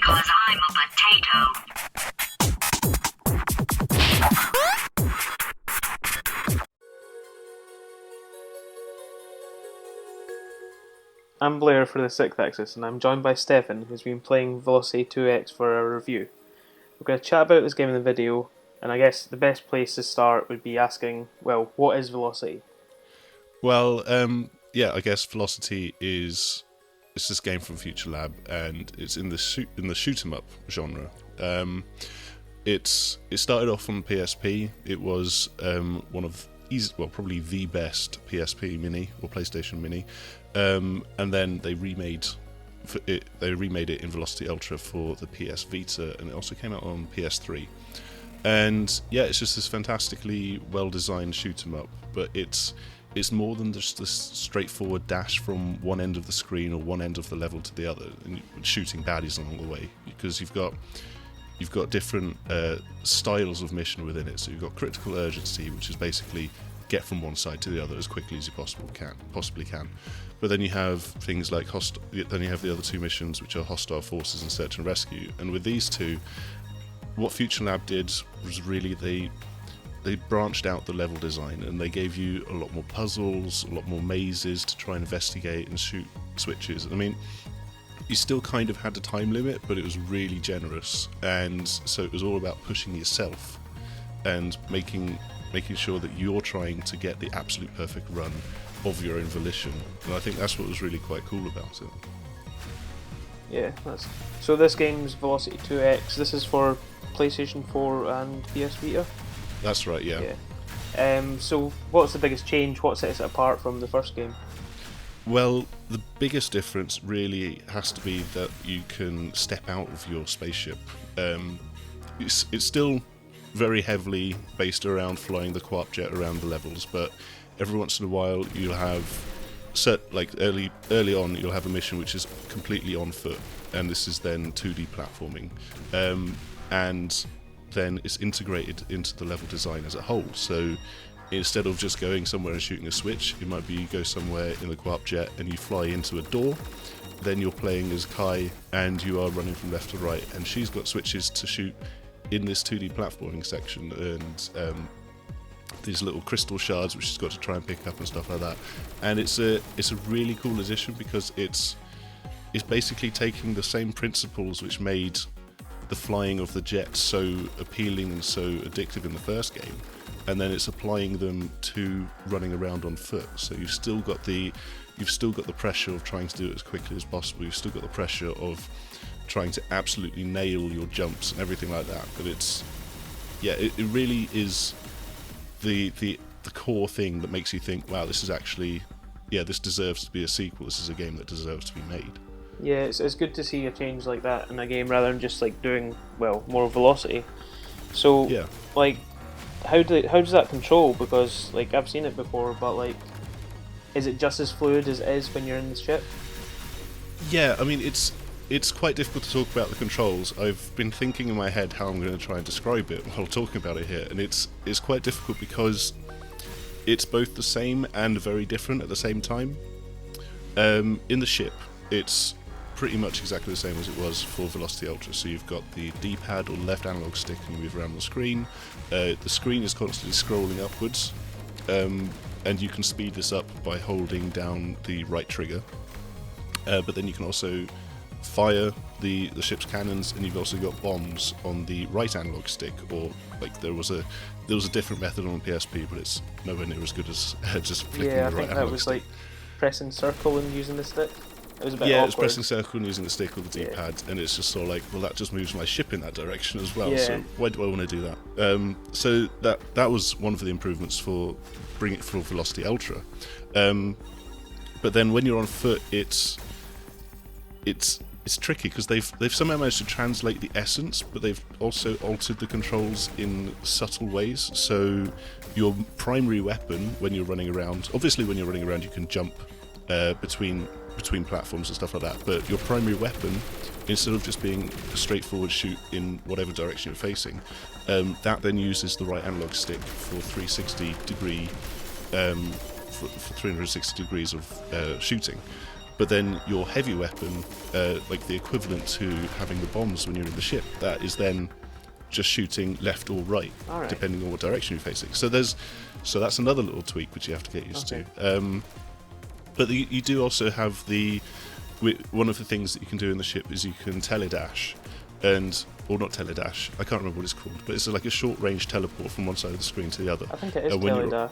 Because I'm a potato. I'm Blair for the 6th Axis, and I'm joined by Stefan, who's been playing Velocity 2X for a review. We're going to chat about this game in the video, and I guess the best place to start would be asking, well, what is Velocity? Well, I guess Velocity is it's this game from Futurlab, and it's in the shoot 'em up genre. It started off on PSP. It was probably the best PSP Mini or PlayStation Mini, and then they remade it in Velocity Ultra for the PS Vita, and it also came out on PS3. And yeah, it's just this fantastically well-designed shoot 'em up, but it's more than just this straightforward dash from one end of the screen or one end of the level to the other, and shooting baddies along the way, because you've got different styles of mission within it. So you've got critical urgency, which is basically get from one side to the other as quickly as you possibly can. But then you have things like then you have the other two missions, which are hostile forces and search and rescue. And with these two, what Futurelab did was really they branched out the level design, and they gave you a lot more puzzles, a lot more mazes to try and investigate and shoot switches. I mean, you still kind of had a time limit, but it was really generous, and so it was all about pushing yourself and making sure that you're trying to get the absolute perfect run of your own volition. And I think that's what was really quite cool about it. Yeah, so this game's Velocity 2X. This is for PlayStation 4 and PS Vita? That's right, yeah. So what's the biggest change? What sets it apart from the first game? Well, the biggest difference really has to be that you can step out of your spaceship. It's still very heavily based around flying the co-op jet around the levels, but every once in a while you'll have early on you'll have a mission which is completely on foot, and this is then 2D platforming, and then it's integrated into the level design as a whole. So instead of just going somewhere and shooting a switch, it might be you go somewhere in the co-op jet and you fly into a door. Then you're playing as Kai and you are running from left to right, and she's got switches to shoot in this 2D platforming section, and these little crystal shards which she's got to try and pick up and stuff like that. And it's a really cool addition, because it's basically taking the same principles which made the flying of the jet so appealing and so addictive in the first game, and then it's applying them to running around on foot. So you've still got the pressure of trying to do it as quickly as possible. You've still got the pressure of trying to absolutely nail your jumps and everything like that. But it really is the core thing that makes you think, wow, this is actually, this deserves to be a sequel. This is a game that deserves to be made. Yeah, it's good to see a change like that in a game, rather than just like doing, well, more Velocity. So Yeah. like, how does that control? Because like I've seen it before, but like, is it just as fluid as it is when you're in the ship? Yeah, I mean, it's quite difficult to talk about the controls. I've been thinking in my head how I'm going to try and describe it while talking about it here, and it's quite difficult because it's both the same and very different at the same time. In the ship, it's pretty much exactly the same as it was for Velocity Ultra. So you've got the D-pad or left analog stick, and you move around the screen. The screen is constantly scrolling upwards, and you can speed this up by holding down the right trigger. But then you can also fire the ship's cannons, and you've also got bombs on the right analog stick, or like there was a different method on PSP, but it's nowhere near as good as just flicking the right analog stick. Yeah, I think that was like pressing circle and using the stick. It was a bit awkward. Yeah, it was pressing circle and using the stick or the D-pad, and it's just sort of like, well, that just moves my ship in that direction as well, so why do I want to do that? So that was one of the improvements for Velocity Ultra. But then when you're on foot, it's tricky, because they've somehow managed to translate the essence, but they've also altered the controls in subtle ways. So your primary weapon when you're running around, obviously when you're running around you can jump between platforms and stuff like that, but your primary weapon, instead of just being a straightforward shoot in whatever direction you're facing, that then uses the right analog stick for 360 degrees of shooting. But then your heavy weapon, like the equivalent to having the bombs when you're in the ship, that is then just shooting left or right, depending on what direction you're facing. So that's another little tweak which you have to get used to. But you do also have one of the things that you can do in the ship is you can teledash, or not teledash, I can't remember what it's called, but it's like a short range teleport from one side of the screen to the other. I think it is teledash.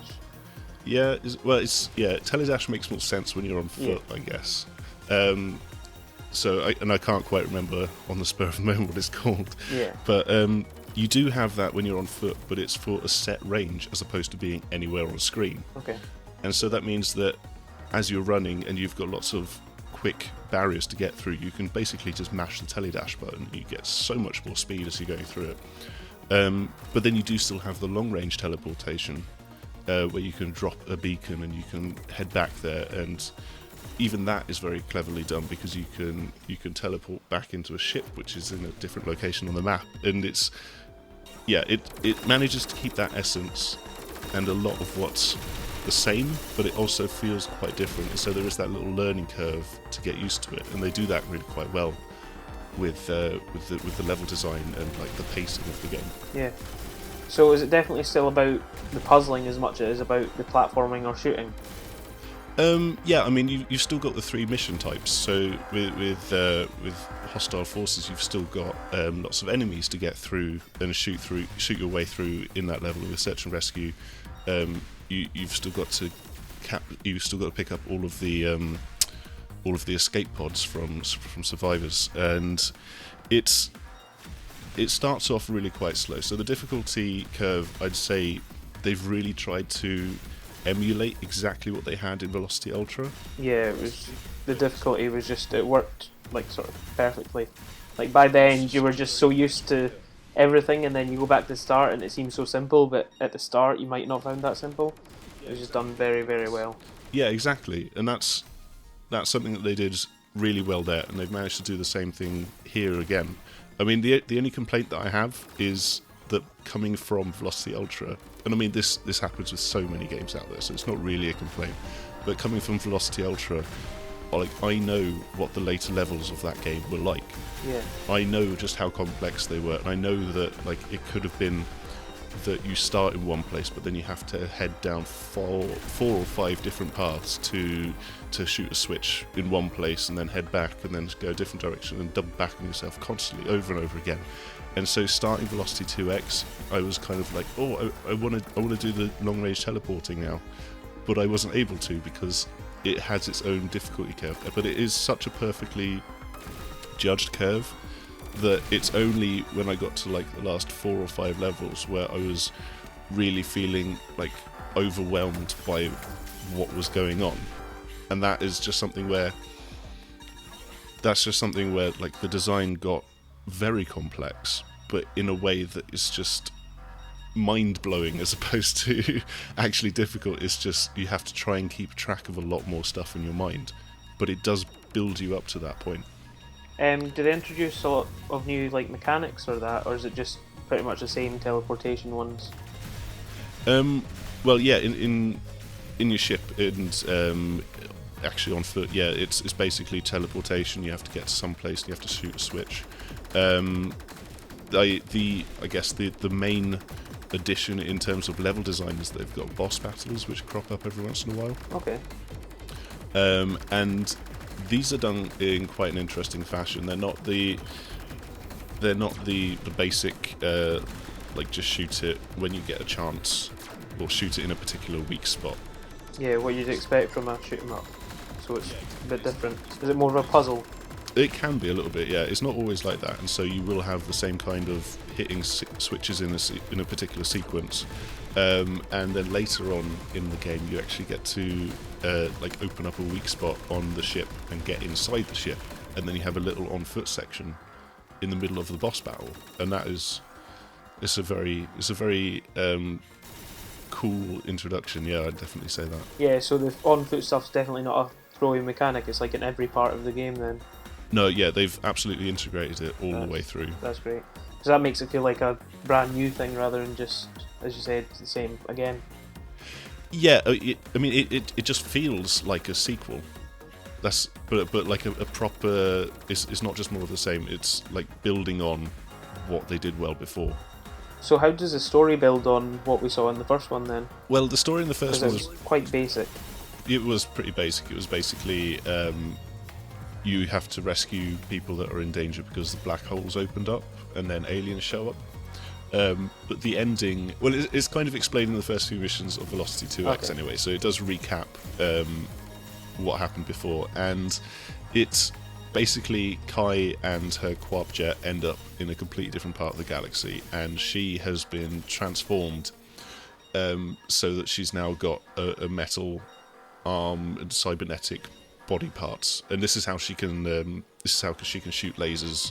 Teledash makes more sense when you're on foot, I guess. I can't quite remember on the spur of the moment what it's called. Yeah. But you do have that when you're on foot, but it's for a set range as opposed to being anywhere on a screen. Okay. And so that means that as you're running and you've got lots of quick barriers to get through, you can basically just mash the teledash button. You get so much more speed as you're going through it. But then you do still have the long range teleportation, where you can drop a beacon and you can head back there, and even that is very cleverly done because you can teleport back into a ship which is in a different location on the map, and it manages to keep that essence and a lot of what's the same, but it also feels quite different. So there is that little learning curve to get used to it, and they do that really quite well with the level design and like the pacing of the game. Yeah. So is it definitely still about the puzzling as much as it is about the platforming or shooting? I mean, you've still got the 3 mission types. So with hostile forces, you've still got lots of enemies to get through and shoot your way through in that level. With search and rescue, you've still got to pick up all of the escape pods from survivors, and it starts off really quite slow. So the difficulty curve, I'd say, they've really tried to emulate exactly what they had in Velocity Ultra. Yeah, the difficulty was just, it worked like sort of perfectly. Like by the end you were just so used to everything, and then you go back to the start and it seems so simple, but at the start you might not have found that simple. It was just done very, very well. Yeah, exactly, and that's something that they did really well there, and they've managed to do the same thing here again. I mean, the only complaint that I have is that coming from Velocity Ultra, and I mean this happens with so many games out there, so it's not really a complaint, but coming from Velocity Ultra, like, I know what the later levels of that game were like. Yeah. I know just how complex they were, and I know that like it could have been that you start in one place, but then you have to head down four or five different paths to shoot a switch in one place, and then head back, and then go a different direction, and double back on yourself constantly over and over again. And so starting Velocity 2X, I was kind of like, oh, I want to do the long range teleporting now, but I wasn't able to because it has its own difficulty curve. But it is such a perfectly judged curve that it's only when I got to like the last 4 or 5 levels where I was really feeling like overwhelmed by what was going on. And that is just something where like the design got very complex, but in a way that is just mind-blowing as opposed to actually difficult. It's just you have to try and keep track of a lot more stuff in your mind, but it does build you up to that point. Do they introduce a lot of new like mechanics or that, or is it just pretty much the same teleportation ones? Well, yeah, in your ship and actually on foot, yeah, it's basically teleportation. You have to get to some place and you have to shoot a switch. I guess the main addition in terms of level design is they've got boss battles which crop up every once in a while. Okay. And these are done in quite an interesting fashion. They're not the basic like just shoot it when you get a chance, or shoot it in a particular weak spot. Yeah, what you'd expect from a shoot 'em up. So it's a bit different. Is it more of a puzzle? It can be a little bit, yeah. It's not always like that, and so you will have the same kind of hitting switches in a particular sequence, and then later on in the game you actually get to like open up a weak spot on the ship and get inside the ship, and then you have a little on foot section in the middle of the boss battle, and that is it's a very cool introduction. Yeah, I'd definitely say that. Yeah, so the on foot stuff's definitely not a throwaway mechanic. It's like in every part of the game then. No, yeah, they've absolutely integrated it all the way through. That's great. So that makes it feel like a brand new thing rather than just, as you said, the same again. Yeah, I mean, it just feels like a sequel. but like a proper. It's not just more of the same. It's like building on what they did well before. So how does the story build on what we saw in the first one then? Well, the story in the first Because one it was quite basic. It was pretty basic. It was basically you have to rescue people that are in danger because the black holes opened up and then aliens show up. But the ending, well, it's kind of explained in the first few missions of Velocity 2X anyway, so it does recap what happened before, and it's basically Kai and her Quab jet end up in a completely different part of the galaxy, and she has been transformed so that she's now got a metal arm and cybernetic body parts, and this is how she can shoot lasers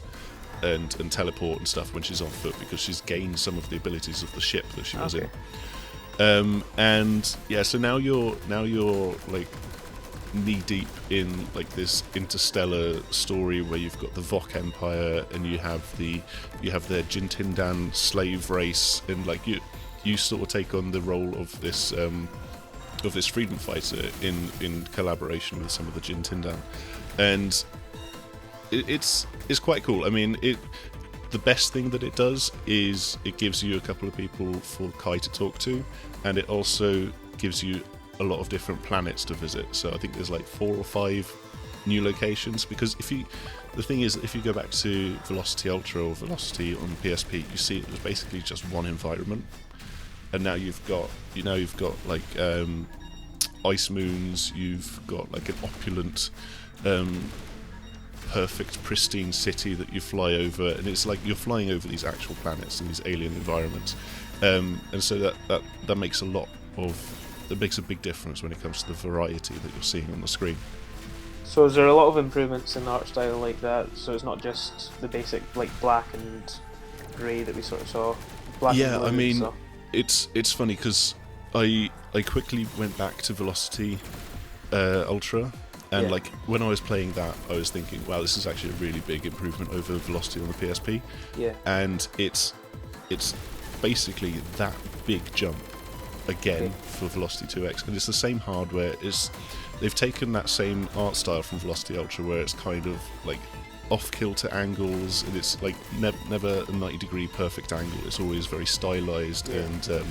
and teleport and stuff when she's on foot, because she's gained some of the abilities of the ship that she was in. And yeah, so now you're like knee deep in like this interstellar story where you've got the Vok Empire and you have their Jintindan slave race, and like you sort of take on the role of this freedom fighter in collaboration with some of the Jintindan, and it's quite cool. I mean, the best thing that it does is it gives you a couple of people for Kai to talk to, and it also gives you a lot of different planets to visit. So I think there's like 4 or 5 new locations, because the thing is, if you go back to Velocity Ultra or Velocity on PSP, you see it was basically just one environment, and now you've got like ice moons, you've got like an opulent perfect pristine city that you fly over, and it's like you're flying over these actual planets and these alien environments, and so that makes a big difference when it comes to the variety that you're seeing on the screen. So is there a lot of improvements in the art style like that? So it's not just the basic like black and grey that we sort of saw. Black and blue, I mean, so. it's funny because I quickly went back to Velocity Ultra, and like when I was playing that, I was thinking, wow, this is actually a really big improvement over Velocity on the PSP. Yeah. And it's basically that big jump again for Velocity 2X, and it's the same hardware. They've taken that same art style from Velocity Ultra, where it's kind of like off-kilter angles, and it's like never a 90-degree perfect angle. It's always very stylized and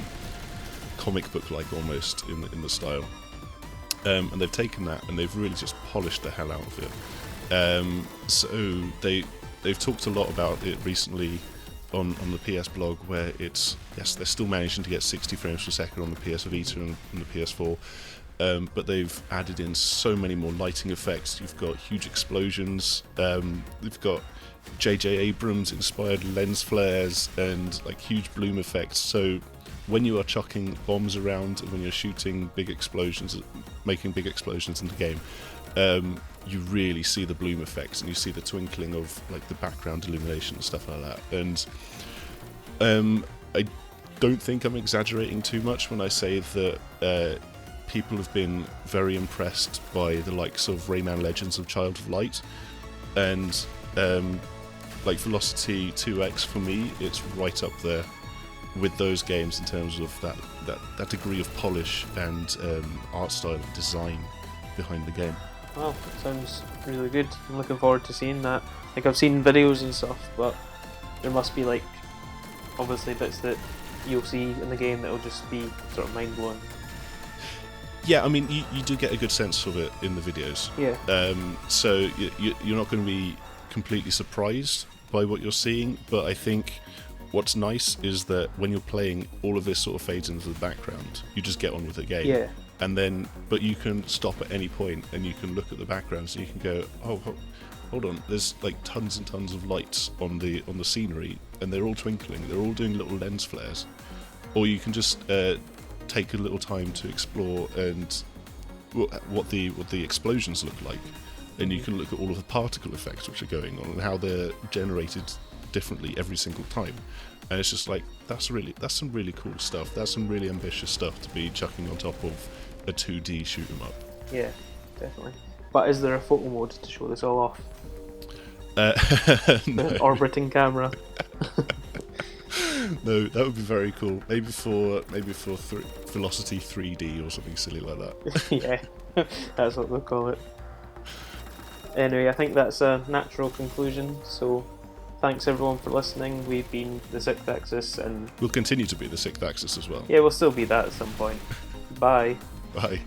comic book-like almost in the style. And they've taken that and they've really just polished the hell out of it. So they've talked a lot about it recently on the PS blog, where they're still managing to get 60 frames per second on the PS Vita and the PS4, but they've added in so many more lighting effects. You've got huge explosions, you've got J.J. Abrams inspired lens flares and like huge bloom effects, so when you are chucking bombs around and when you're shooting big explosions, making big explosions in the game, you really see the bloom effects and you see the twinkling of like the background illumination and stuff like that. And I don't think I'm exaggerating too much when I say that people have been very impressed by the likes of Rayman Legends of Child of Light, and like Velocity 2X for me, it's right up there with those games in terms of that degree of polish and art style and design behind the game. Wow, that sounds really good. I'm looking forward to seeing that. Like, I've seen videos and stuff, but there must be like obviously bits that you'll see in the game that will just be sort of mind blowing. Yeah, I mean, you do get a good sense of it in the videos. Yeah. So you're not going to be completely surprised by what you're seeing, but I think what's nice is that when you're playing, all of this sort of fades into the background. You just get on with the game. Yeah. And then, but you can stop at any point and you can look at the background, so you can go, oh, hold on, there's like tons and tons of lights on the scenery, and they're all twinkling, they're all doing little lens flares. Or you can just take a little time to explore and what the explosions look like, and you can look at all of the particle effects which are going on and how they're generated differently every single time. And it's just like, that's some really cool stuff. That's some really ambitious stuff to be chucking on top of a 2D shoot 'em up. Yeah, definitely. But is there a photo mode to show this all off? No. An orbiting camera. No, that would be very cool. Maybe for Velocity 3D or something silly like that. Yeah, that's what they'll call it. Anyway, I think that's a natural conclusion, so thanks everyone for listening. We've been the Sixth Axis, and We'll continue to be the Sixth Axis as well. yeah, we'll still be that at some point. Bye. Bye.